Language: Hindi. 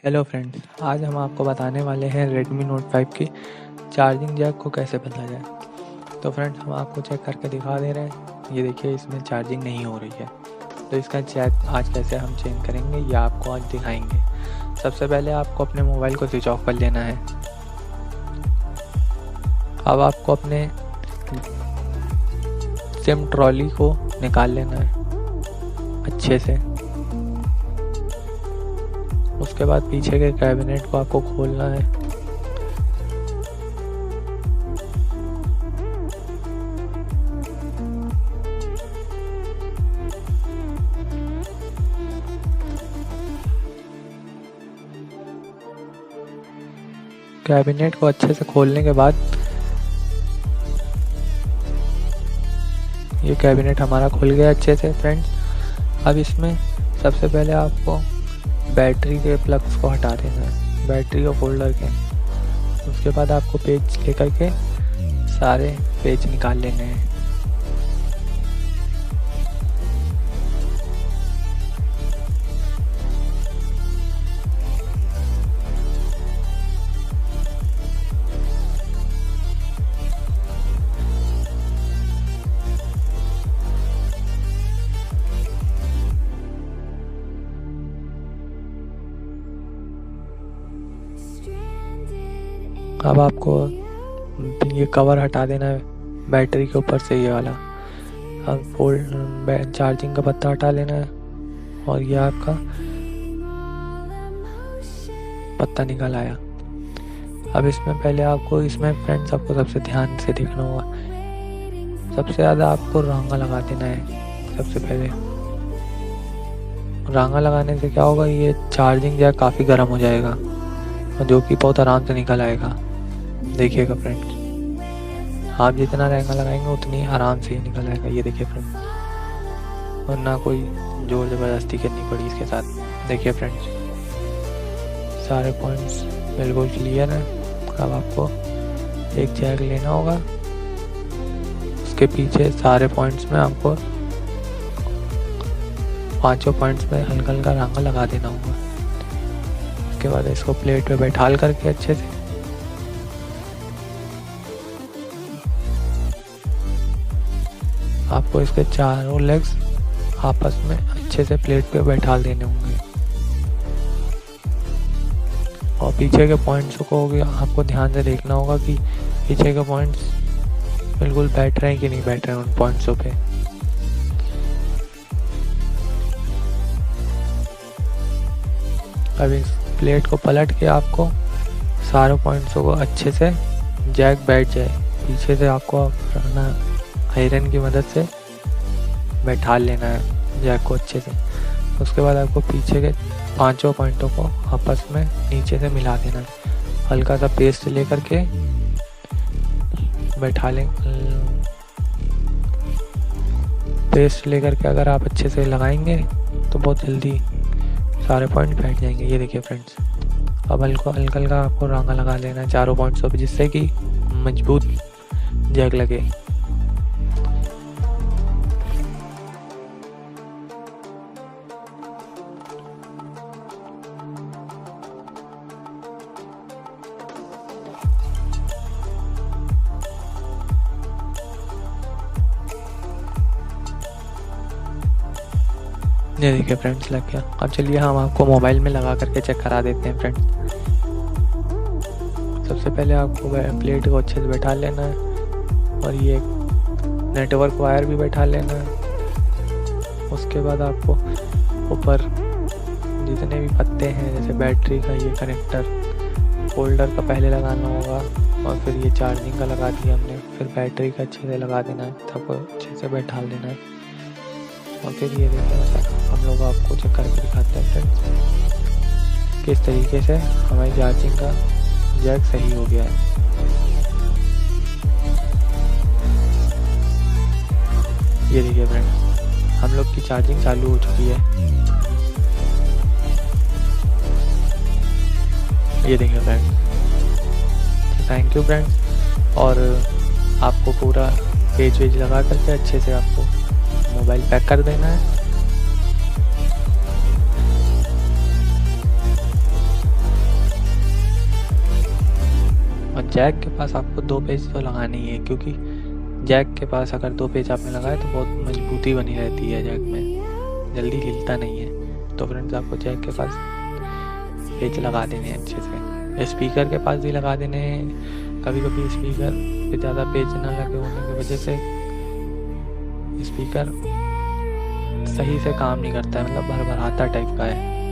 हेलो फ्रेंड्स, आज हम आपको बताने वाले हैं Redmi Note 5 की चार्जिंग जैक को कैसे बदला जाए। तो फ्रेंड्स, हम आपको चेक करके दिखा दे रहे हैं। ये देखिए, इसमें चार्जिंग नहीं हो रही है। तो इसका जैक आज कैसे हम चेंज करेंगे ये आपको आज दिखाएंगे। सबसे पहले आपको अपने मोबाइल को स्विच ऑफ कर लेना है। अब आपको अपने सिम ट्रॉली को निकाल लेना है अच्छे से। उसके बाद पीछे के कैबिनेट को आपको खोलना है। कैबिनेट को अच्छे से खोलने के बाद ये कैबिनेट हमारा खुल गया अच्छे से फ्रेंड्स। अब इसमें सबसे पहले आपको बैटरी के प्लग्स को हटा देना है, बैटरी और फोल्डर के। उसके बाद आपको पेज लेकर के सारे पेज निकाल लेने हैं। अब आपको ये कवर हटा देना है बैटरी के ऊपर से, ये वाला। अब चार्जिंग का पत्ता हटा लेना है और ये आपका पत्ता निकल आया। अब इसमें पहले आपको फ्रेंड्स आपको सबसे ध्यान से देखना होगा। सबसे ज़्यादा आपको रांगा लगा देना है। सबसे पहले रांगा लगाने से क्या होगा, ये चार्जिंग जैक काफ़ी गर्म हो जाएगा और जो कि बहुत आराम से निकल आएगा। देखिएगा फ्रेंड्स, आप जितना रांगा लगाएंगे उतनी आराम से ही निकल आएगा। ये देखिए फ्रेंड्स, और ना कोई जोर ज़बरदस्ती करनी पड़ी इसके साथ। देखिए फ्रेंड्स, सारे पॉइंट्स बिल्कुल क्लियर हैं। अब आपको एक जैक लेना होगा, उसके पीछे सारे पॉइंट्स में आपको पांचों पॉइंट्स में हल्का हल्का रांगा लगा देना होगा। उसके बाद इसको प्लेट पे बैठाल करके अच्छे से आपको इसके चारों लेग्स आपस में अच्छे से प्लेट पे बैठा देने होंगे। और पीछे के पॉइंट्स को आपको ध्यान से देखना होगा कि पीछे के पॉइंट्स बिल्कुल बैठ रहे हैं कि नहीं बैठ रहे हैं उन पॉइंट्सों पे। अब इस प्लेट को पलट के आपको सारे पॉइंट्सों को अच्छे से जैक बैठ जाए, पीछे से आपको आयरन की मदद से बैठा लेना है जैक को अच्छे से। उसके बाद आपको पीछे के पांचों पॉइंटों को आपस में नीचे से मिला देना है। हल्का सा पेस्ट लेकर के बैठा लें। पेस्ट लेकर के अगर आप अच्छे से लगाएंगे तो बहुत जल्दी सारे पॉइंट बैठ जाएंगे। ये देखिए फ्रेंड्स, अब हल्का हल्का आपको रांगा लगा लेना है चारों पॉइंट्सों पे, जिससे कि मजबूत जैक लगे। ये देखिए फ्रेंड्स, लग गया। अब चलिए हम आपको मोबाइल में लगा करके चेक करा देते हैं फ्रेंड्स। सबसे पहले आपको प्लेट को अच्छे से बैठा लेना है और ये नेटवर्क वायर भी बैठा लेना है। उसके बाद आपको ऊपर जितने भी पत्ते हैं, जैसे बैटरी का ये कनेक्टर, फोल्डर का पहले लगाना होगा और फिर ये चार्जिंग का लगा दिया हमने। फिर बैटरी का अच्छे से लगा देना है, तब अच्छे से बैठा देना है। और फिर ये देखिए, हम लोग आपको चेक करके दिखाते हैं फ्रेंड्स किस तरीके से हमारी चार्जिंग का जैक सही हो गया है। ये देखिए फ्रेंड्स, हम लोग की चार्जिंग चालू हो चुकी है। ये देखिए फ्रेंड्स, थैंक यू फ्रेंड्स। और आपको पूरा पेज वेज लगा करके अच्छे से आपको मोबाइल पैक कर देना है। जैक के पास आपको 2 पेज तो लगाने ही है, क्योंकि जैक के पास अगर 2 पेज आपने लगाए तो बहुत मजबूती बनी रहती है जैक में, जल्दी हिलता नहीं है। तो फ्रेंड्स आपको जैक के पास पेज लगा देने हैं अच्छे से। स्पीकर के पास भी लगा देने हैं। कभी कभी स्पीकर पे ज़्यादा पेज ना लगे होने की वजह से स्पीकर सही से काम नहीं करता है, मतलब भरभराता टाइप का है।